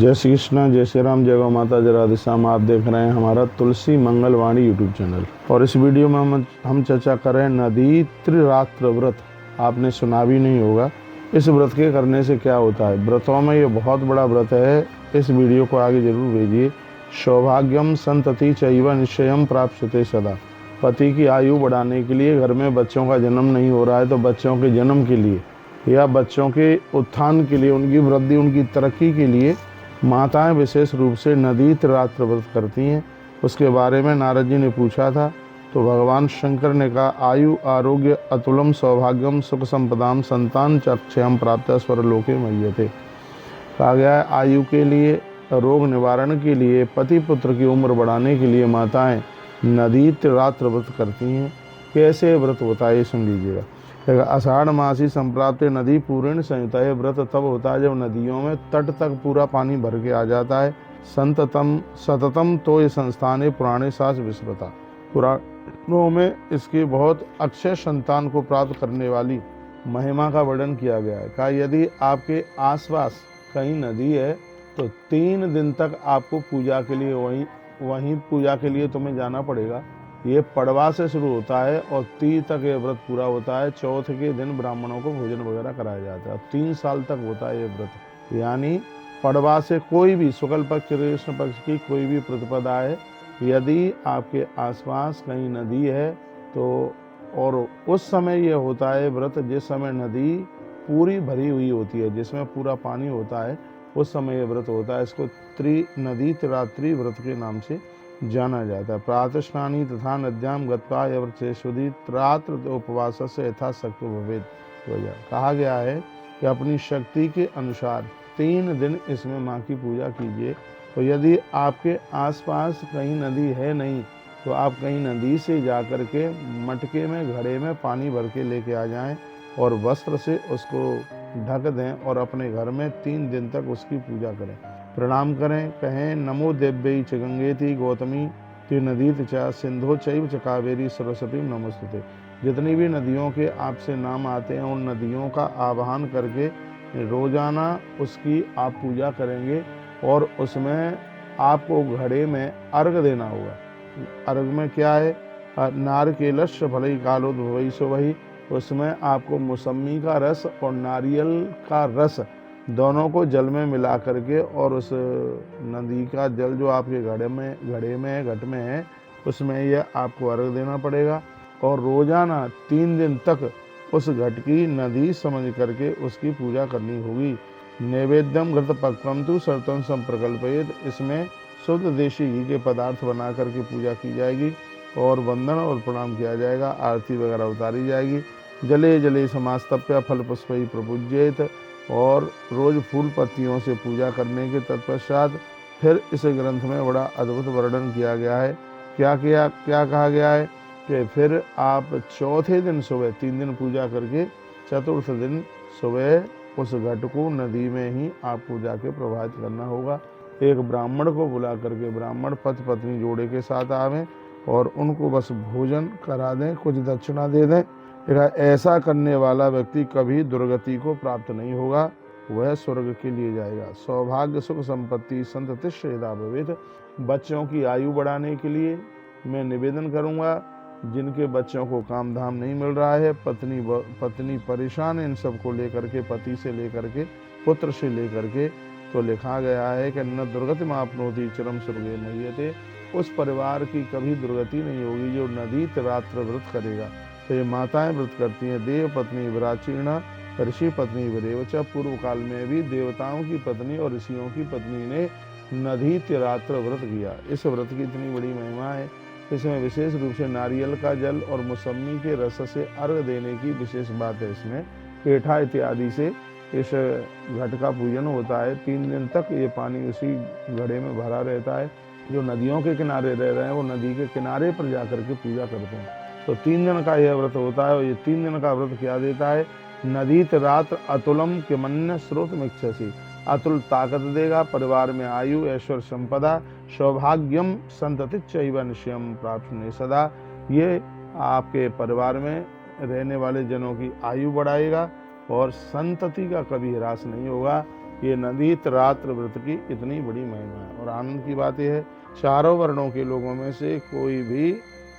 जय श्री कृष्ण, जय श्री राम, जय गौ माता, जय राधे श्याम। आप देख रहे हैं हमारा तुलसी मंगलवाणी यूट्यूब चैनल और इस वीडियो में हम चर्चा कर रहे हैं नदी त्रिरात्र व्रत। आपने सुना भी नहीं होगा। इस व्रत के करने से क्या होता है। व्रतों में ये बहुत बड़ा व्रत है। इस वीडियो को आगे जरूर भेजिए। सौभाग्यम संतति चैव निश्चयम प्राप्स्यते सदा। पति की आयु बढ़ाने के लिए, घर में बच्चों का जन्म नहीं हो रहा है तो बच्चों के जन्म के लिए या बच्चों के उत्थान के लिए, उनकी वृद्धि, उनकी तरक्की के लिए माताएं विशेष रूप से नदी त्रिरात्र व्रत करती हैं। उसके बारे में नारद जी ने पूछा था तो भगवान शंकर ने कहा, आयु आरोग्य अतुलम सौभाग्यम सुख संपदाम संतान चक्षयम प्राप्त स्वरलोके मह्यते। कहा गया है आयु के लिए, रोग निवारण के लिए, पति पुत्र की उम्र बढ़ाने के लिए माताएं नदी त्रिरात्र व्रत करती हैं। कैसे व्रत होता है ये सुन लीजिएगा। आषाढ़ मासी संप्राप्त नदी पूर्ण संयुता। यह व्रत तब होता है जब नदियों में तट तक पूरा पानी भर के आ जाता है। संततम सततम तो ये संस्थान है पुराने सास विस्मृता। पुराणों में इसकी बहुत अक्षय संतान को प्राप्त करने वाली महिमा का वर्णन किया गया है। कहा यदि आपके आसपास कहीं नदी है तो 3 दिन तक आपको पूजा के लिए वहीं पूजा के लिए तुम्हें जाना पड़ेगा। ये पड़वा से शुरू होता है और 30 तक ये व्रत पूरा होता है। चौथे के दिन ब्राह्मणों को भोजन वगैरह कराया जाता है। 3 साल तक होता है ये व्रत। यानी पड़वा से कोई भी शुक्ल पक्ष कृष्ण पक्ष की कोई भी प्रतिपदा है, यदि आपके आसपास कहीं नदी है तो, और उस समय ये होता है व्रत जिस समय नदी पूरी भरी हुई होती है, जिसमें पूरा पानी होता है, उस समय ये व्रत होता है। इसको नदी त्रिरात्रि व्रत के नाम से जाना जाता है। प्रातः स्नानी तथा नद्याम गत्वा यवृचेष्वधि त्रात्र उपवास से यथाशक्ति भवेत्। कहा गया है कि अपनी शक्ति के अनुसार 3 दिन इसमें माँ की पूजा कीजिए। तो यदि आपके आसपास कहीं नदी है नहीं तो आप कहीं नदी से जाकर के मटके में, घड़े में पानी भर के लेके आ जाएं और वस्त्र से उसको ढक दें और अपने घर में 3 दिन तक उसकी पूजा करें, प्रणाम करें। कहें नमो देव्यै च गंगेति गौतमी ति नदी च सिंधो चैव च कावेरी सरस्वती नमस्तुते। जितनी भी नदियों के आपसे नाम आते हैं उन नदियों का आवाहन करके रोजाना उसकी आप पूजा करेंगे और उसमें आपको घड़े में अर्घ देना होगा। अर्घ में क्या है, नारकेलस्य फलै कालोद्भवै सो वही। उसमें आपको मौसमी का रस और नारियल का रस दोनों को जल में मिला करके और उस नदी का जल जो आपके घड़े में घट में है उसमें यह आपको अर्घ देना पड़ेगा। और रोजाना 3 दिन तक उस घट की नदी समझ करके उसकी पूजा करनी होगी। नैवेद्यम घृत पक्वम तु सर्तम संप्रकल्पयेत। इसमें शुद्ध देशी घी के पदार्थ बना करके पूजा की जाएगी और वंदन और प्रणाम किया जाएगा। आरती वगैरह उतारी जाएगी। जले जले समास्तप्य फल पुष्पै प्रपूज्येत। और रोज फूल पत्तियों से पूजा करने के तत्पश्चात फिर इस ग्रंथ में बड़ा अद्भुत वर्णन किया गया है। क्या कहा गया है कि फिर आप चौथे दिन सुबह, 3 दिन पूजा करके चतुर्थ दिन सुबह उस घट को नदी में ही आपको जाके प्रवाहित करना होगा। एक ब्राह्मण को बुला करके, ब्राह्मण पति पत्नी जोड़े के साथ आवें और उनको बस भोजन करा दें, कुछ दक्षिणा दे दें। ऐसा करने वाला व्यक्ति कभी दुर्गति को प्राप्त नहीं होगा, वह स्वर्ग के लिए जाएगा। सौभाग्य सुख संपत्ति संतति श्रेदा भवेत्। बच्चों की आयु बढ़ाने के लिए मैं निवेदन करूंगा, जिनके बच्चों को काम धाम नहीं मिल रहा है, पत्नी परेशान है इन सब को लेकर के, पति से लेकर के, पुत्र से लेकर के, तो लिखा गया है कि न दुर्गति मापनोति चिरम स्वर्गे मह्यते। उस परिवार की कभी दुर्गति नहीं होगी जो नदी त्रिरात्र व्रत करेगा। तो ये माताएं व्रत करती हैं। देव पत्नी विराचीर्ण ऋषि पत्नी विरेवच। पूर्व काल में भी देवताओं की पत्नी और ऋषियों की पत्नी ने नदी त्रिरात्र व्रत किया। इस व्रत की इतनी बड़ी महिमा है। इसमें विशेष रूप से नारियल का जल और मौसमी के रस से अर्घ देने की विशेष बात है। इसमें पेठा इत्यादि से इस घट का पूजन होता है। 3 दिन तक ये पानी उसी घड़े में भरा रहता है। जो नदियों के किनारे रह रहे हैं वो नदी के किनारे पर जाकर के पूजा करते हैं। तो 3 दिन का यह व्रत होता है। और ये 3 दिन का व्रत क्या देता है, नदी त्रिरात्र अतुलम किमन्य स्रोत मिच्छसि। अतुल ताकत देगा, परिवार में आयु ऐश्वर्य संपदा, सौभाग्यम संतति चैव निश्चयम प्राप्त सदा। ये आपके परिवार में रहने वाले जनों की आयु बढ़ाएगा और संतति का कभी ह्रास नहीं होगा। ये नदीत रात्र व्रत की इतनी बड़ी महिमा है। और आनंद की बात यह है, चारों वर्णों के लोगों में से कोई भी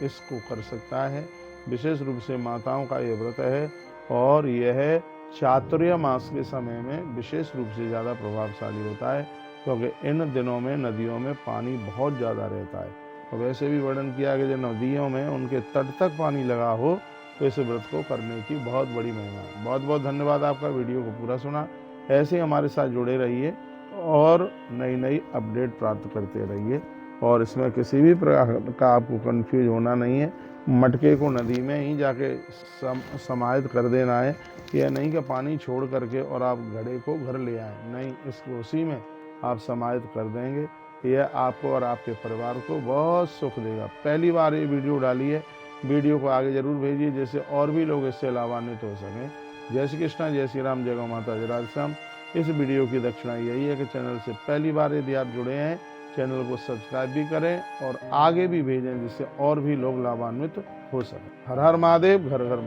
इसको कर सकता है। विशेष रूप से माताओं का यह व्रत है और यह चातुर्य मास के समय में विशेष रूप से ज़्यादा प्रभावशाली होता है, क्योंकि इन दिनों में नदियों में पानी बहुत ज़्यादा रहता है। और वैसे भी वर्णन किया कि जो नदियों में उनके तट तक पानी लगा हो तो इस व्रत को करने की बहुत बड़ी महिमा है। बहुत बहुत धन्यवाद आपका, वीडियो को पूरा सुना। ऐसे ही हमारे साथ जुड़े रहिए और नई नई अपडेट प्राप्त करते रहिए। और इसमें किसी भी प्रकार का आपको कंफ्यूज होना नहीं है। मटके को नदी में ही जाके समाहित कर देना है। यह नहीं कि पानी छोड़ करके और आप घड़े को घर ले आए, नहीं, इसको उसी में आप समाहित कर देंगे। यह आपको और आपके परिवार को बहुत सुख देगा। पहली बार ये वीडियो डाली है, वीडियो को आगे जरूर भेजिए, जिससे और भी लोग इससे लाभान्वित हो सकें। जय श्री कृष्ण, जय श्री राम, जय गौ माता, जय राधे श्याम। इस वीडियो की दक्षिणा यही है कि चैनल से पहली बार यदि आप जुड़े हैं, चैनल को सब्सक्राइब भी करें और आगे भी भेजें, जिससे और भी लोग लाभान्वित हो सकें। हर हर महादेव, घर घर